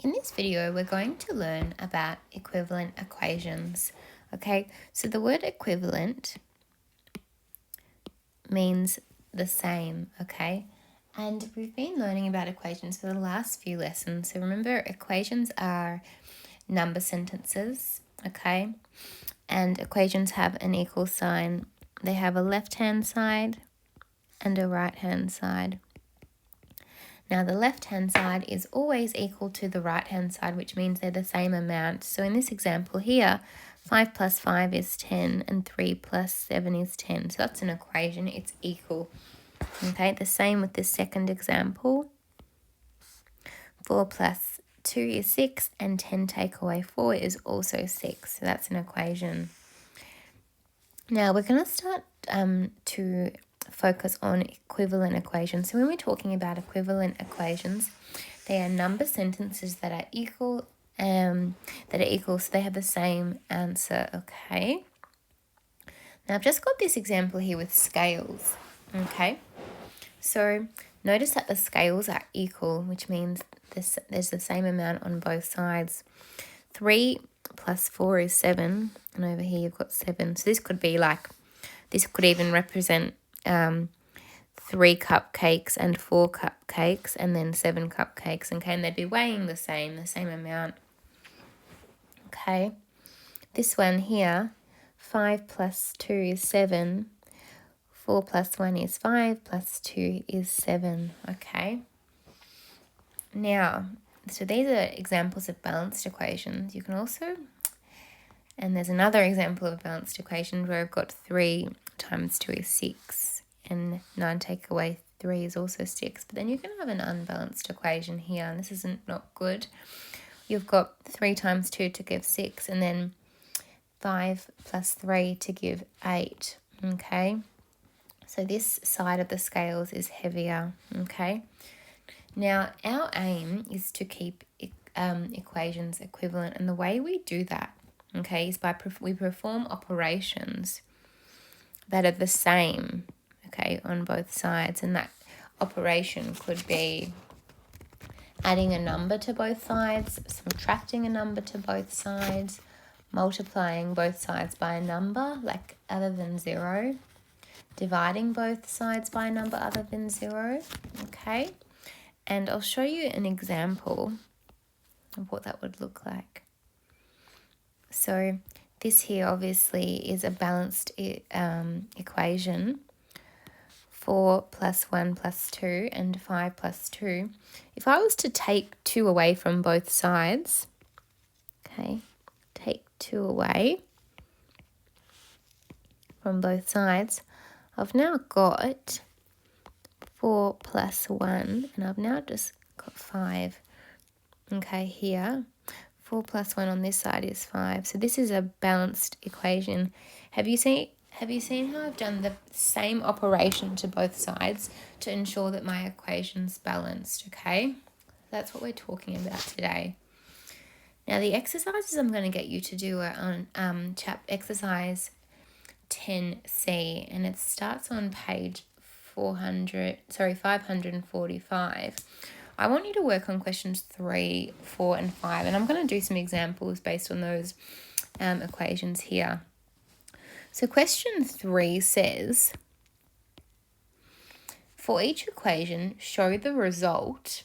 In this video, we're going to learn about equivalent equations. Okay, so the word equivalent means the same, okay? And we've been learning about equations for the last few lessons. So remember, equations are number sentences, okay? And equations have an equal sign. They have a left-hand side and a right-hand side. Now, the left-hand side is always equal to the right-hand side, which means they're the same amount. So in this example here, 5 plus 5 is 10 and 3 plus 7 is 10. So that's an equation. It's equal. Okay, the same with the second example. 4 plus 2 is 6 and 10 take away 4 is also 6. So that's an equation. Now, we're going to start to focus on equivalent equations. So when we're talking about equivalent equations, they are number sentences that are equal, so they have the same answer, okay? Now I've just got this example here with scales, okay? So notice that the scales are equal, which means there's the same amount on both sides. 3 plus 4 is 7, and over here you've got 7. So this could even represent 3 cupcakes and 4 cupcakes and then 7 cupcakes, okay, and they'd be weighing the same amount. Okay, this one here, 5 plus 2 is 7, 4 plus 1 is 5, plus 2 is 7, okay. Now, so these are examples of balanced equations. You can also, and there's another example of a balanced equation where I've got 3 times 2 is 6 and 9 take away 3 is also 6. But then you can have an unbalanced equation here, and this isn't not good. You've got 3 times 2 to give 6 and then 5 plus 3 to give 8, okay? So this side of the scales is heavier, okay? Now, our aim is to keep equations equivalent, and the way we do that, okay, is we perform operations that are the same, okay, on both sides. And that operation could be adding a number to both sides, subtracting a number to both sides, multiplying both sides by a number like other than 0, dividing both sides by a number other than 0, okay? And I'll show you an example of what that would look like. So this here obviously is a balanced equation. 4 plus 1 plus 2 and 5 plus 2. If I was to take 2 away from both sides, okay, take 2 away from both sides, I've now got 4 plus 1, and I've now just got 5. Okay, here, 4 plus 1 on this side is 5. So this is a balanced equation. Have you seen how I've done the same operation to both sides to ensure that my equation's balanced, okay? That's what we're talking about today. Now, the exercises I'm going to get you to do are on exercise 10C, and it starts on page 545. I want you to work on questions 3, 4, and 5, and I'm going to do some examples based on those equations here. So question 3 says, for each equation, show the result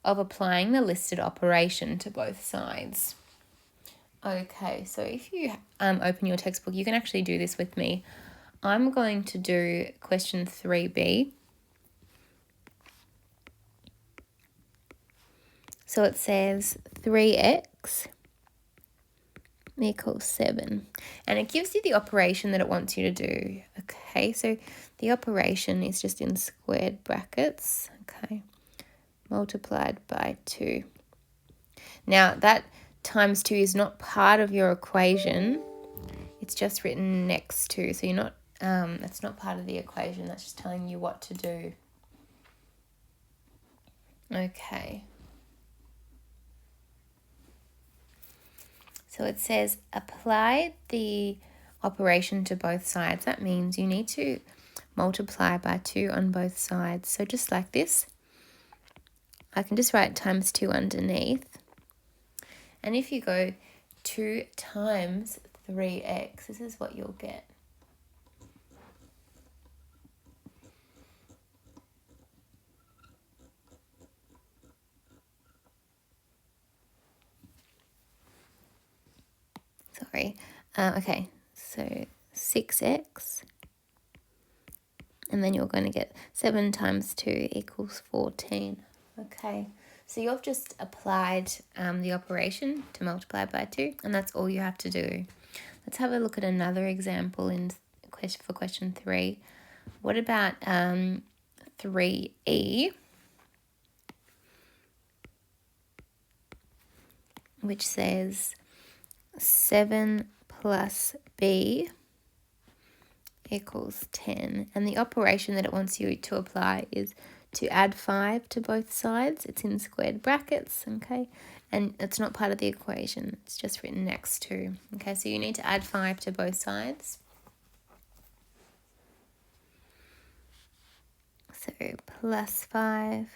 of applying the listed operation to both sides. Okay, so if you open your textbook, you can actually do this with me. I'm going to do question 3b. So it says 3x equals 7. And it gives you the operation that it wants you to do. Okay, so the operation is just in squared brackets. Okay, multiplied by 2. Now, that times 2 is not part of your equation. It's just written next to. So you're not, it's not part of the equation. That's just telling you what to do. Okay. So it says apply the operation to both sides. That means you need to multiply by 2 on both sides. So just like this, I can just write times 2 underneath. And if you go 2 times 3x, this is what you'll get. Sorry. Okay, so 6x. And then you're going to get 7 times 2 equals 14. Okay, so you've just applied the operation to multiply by 2, and that's all you have to do. Let's have a look at another example for question 3. What about 3e, which says 7 plus b equals 10. And the operation that it wants you to apply is to add 5 to both sides. It's in squared brackets, okay? And it's not part of the equation. It's just written next to. Okay, so you need to add 5 to both sides. So plus 5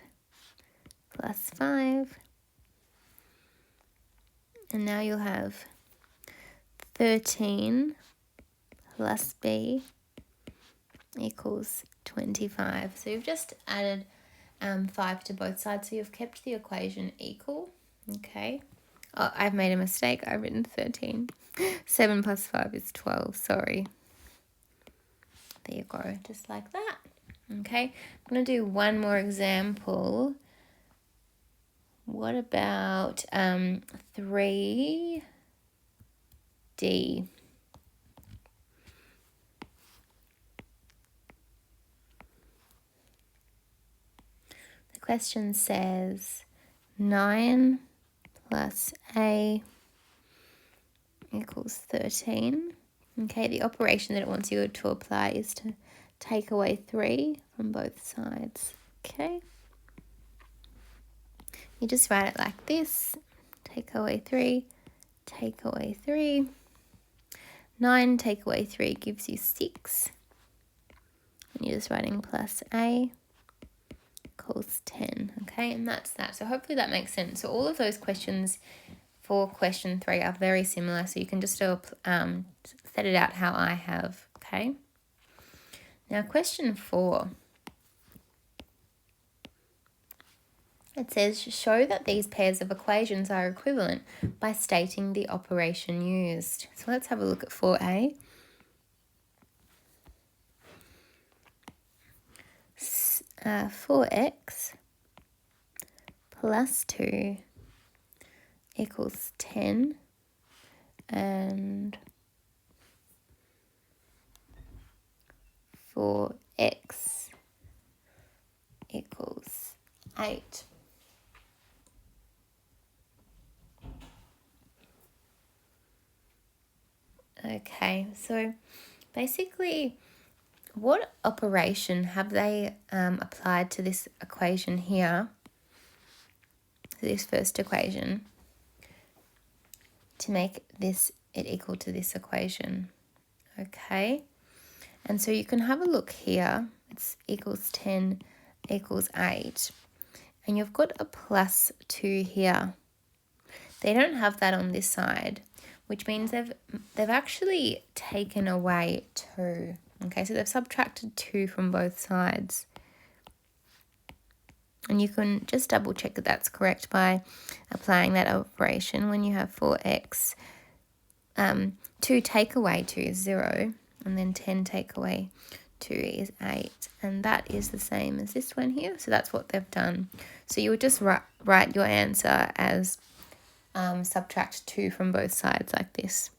plus 5. And now you'll have 13 plus b equals 25. So you've just added 5 to both sides, so you've kept the equation equal, okay? Oh, I've made a mistake. I've written 13. 7 plus 5 is 12, sorry. There you go, just like that. Okay, I'm going to do one more example. What about 3D? The question says 9 plus a equals 13. Okay, the operation that it wants you to apply is to take away 3 from both sides. Okay, you just write it like this. Take away 3, take away 3. 9 take away 3 gives you 6. And you're just writing plus a equals 10. Okay, and that's that. So hopefully that makes sense. So all of those questions for question 3 are very similar. So you can just set it out how I have. Okay. Now question 4. It says, show that these pairs of equations are equivalent by stating the operation used. So let's have a look at 4a. 4x plus 2 equals 10, and 4x equals 8. Okay, so basically, what operation have they applied to this equation here, to this first equation, to make it equal to this equation? Okay, and so you can have a look here. It's equals 10 equals 8, and you've got a plus 2 here. They don't have that on this side, which means they've actually taken away 2. Okay, so they've subtracted 2 from both sides. And you can just double check that that's correct by applying that operation. When you have 4x, 2 take away 2 is 0, and then 10 take away 2 is 8. And that is the same as this one here. So that's what they've done. So you would just write your answer as subtract 2 from both sides like this.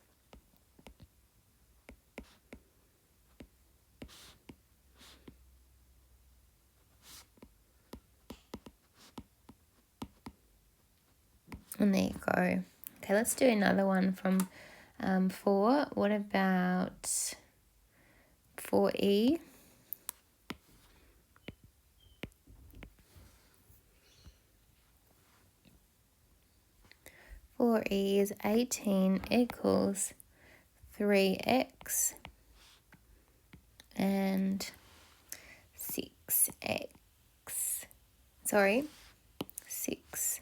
And there you go. Okay, let's do another one from 4. What about 4e? 4e is 18 equals 3x and 6x. Sorry, 6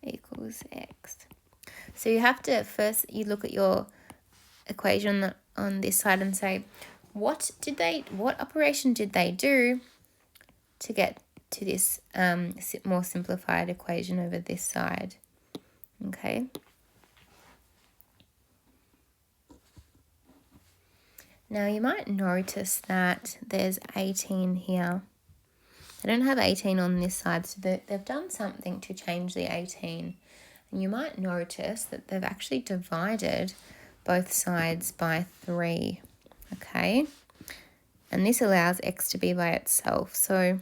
equals x. So you have to first, you look at your equation on this side and say, what operation did they do to get to this more simplified equation over this side? Okay. Now you might notice that there's 18 here. They don't have 18 on this side, so they've done something to change the 18. And you might notice that they've actually divided both sides by 3, okay? And this allows x to be by itself. So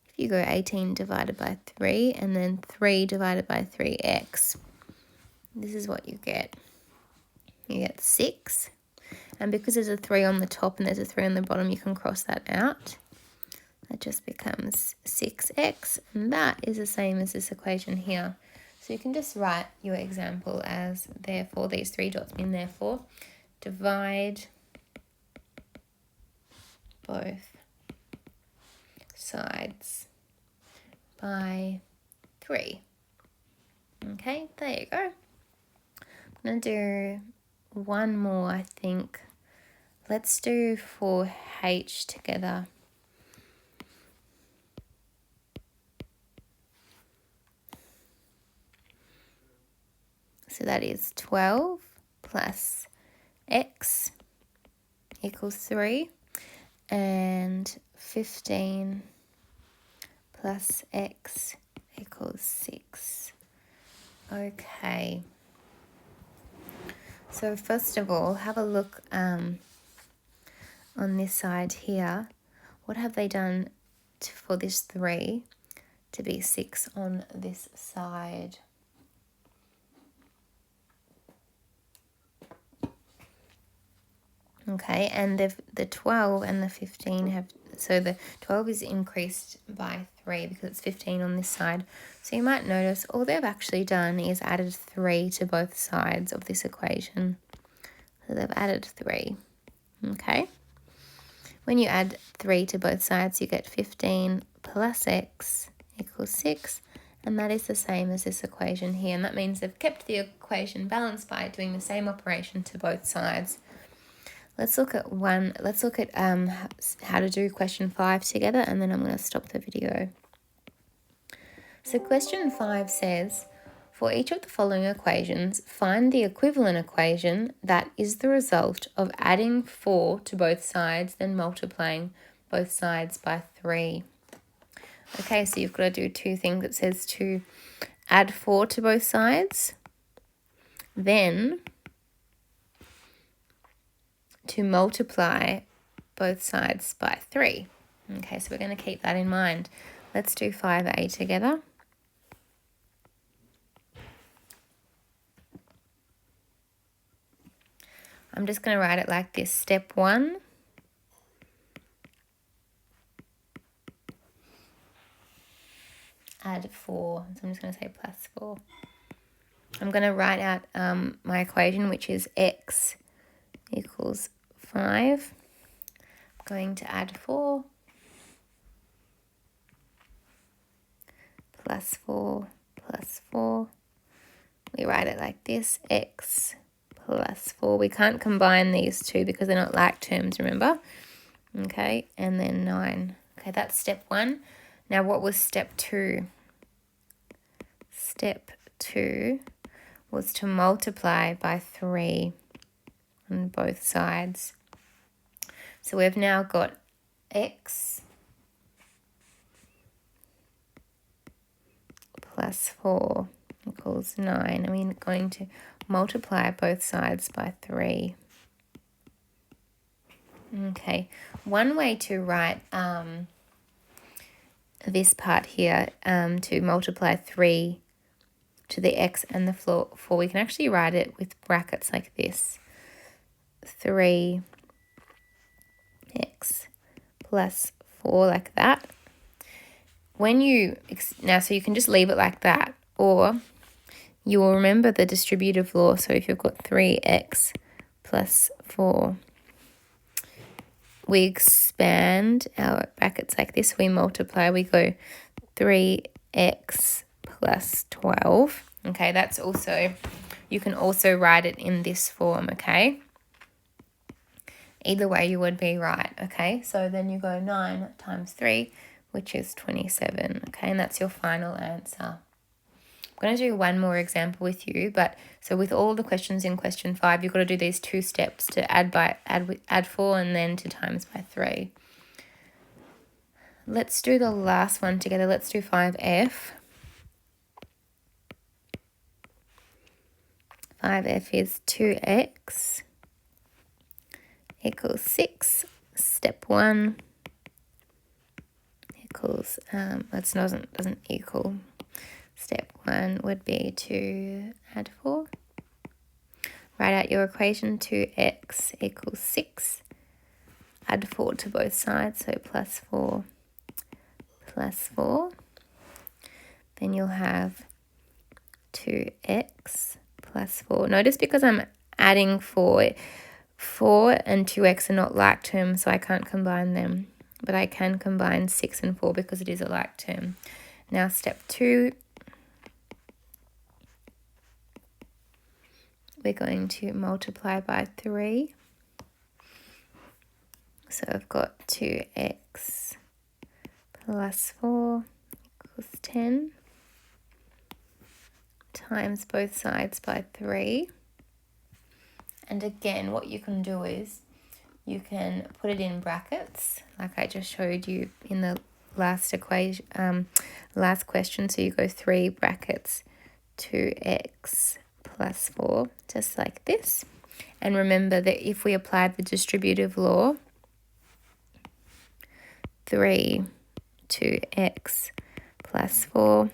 if you go 18 divided by 3 and then 3 divided by 3x, this is what you get. You get 6. And because there's a 3 on the top and there's a 3 on the bottom, you can cross that out. That just becomes 6x, and that is the same as this equation here. So you can just write your example as, therefore, these 3 dots mean therefore, divide both sides by 3. Okay, there you go. I'm going to do one more, I think. Let's do 4h together. So that is 12 plus x equals 3, and 15 plus x equals 6. Okay. So first of all, have a look on this side here. What have they done for this 3 to be 6 on this side? Okay, and the 12 and the 15 have, so the 12 is increased by 3 because it's 15 on this side. So you might notice all they've actually done is added 3 to both sides of this equation. So they've added 3, okay? When you add 3 to both sides, you get 15 plus x equals 6, and that is the same as this equation here. And that means they've kept the equation balanced by doing the same operation to both sides. Let's look at how to do question 5 together, and then I'm going to stop the video. So question 5 says, for each of the following equations, find the equivalent equation that is the result of adding 4 to both sides, then multiplying both sides by 3. Okay, so you've got to do 2 things. It says to add 4 to both sides, then to multiply both sides by 3. Okay, so we're going to keep that in mind. Let's do 5a together. I'm just going to write it like this. Step 1. Add 4. So I'm just going to say plus 4. I'm going to write out my equation, which is x equals 5. I'm going to add 4 plus 4 plus 4. We write it like this, x plus 4. We can't combine these two because they're not like terms, remember? Okay, and then 9. Okay, that's step 1. Now what was step 2? Step 2 was to multiply by 3 on both sides. So we've now got x plus 4 equals 9. And we're going to multiply both sides by 3. Okay, one way to write this part here, to multiply 3 to the x and the 4, we can actually write it with brackets like this. 3x plus 4 like that. When you, now so you can just leave it like that, or you will remember the distributive law. So if you've got 3x plus 4, we expand our brackets like this, we multiply, we go 3x plus 12. Okay, that's also you can also write it in this form, okay? Either way, you would be right, okay? So then you go 9 times 3, which is 27, okay? And that's your final answer. I'm going to do one more example with you, but so with all the questions in question 5, you've got to do these 2 steps to add 4 and then to times by 3. Let's do the last one together. Let's do 5F. 5F is 2x equals 6. Step 1 equals, that doesn't equal. Step 1 would be to add 4. Write out your equation. 2x equals 6. Add 4 to both sides, so plus 4 plus 4. Then you'll have 2x plus 4. Notice because I'm adding 4 and 2x are not like terms, so I can't combine them. But I can combine 6 and 4 because it is a like term. Now step 2, we're going to multiply by 3. So I've got 2x plus 4 equals 10 times both sides by 3. And again, what you can do is you can put it in brackets, like I just showed you in the last equation, last question. So you go 3 brackets 2x plus 4, just like this. And remember that if we applied the distributive law, 3 2x plus 4,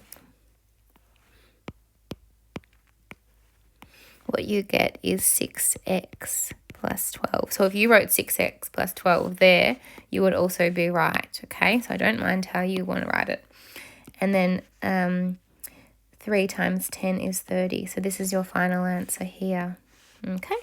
what you get is 6x plus 12. So if you wrote 6x plus 12 there, you would also be right, okay? So I don't mind how you want to write it. And then 3 times 10 is 30. So this is your final answer here, okay?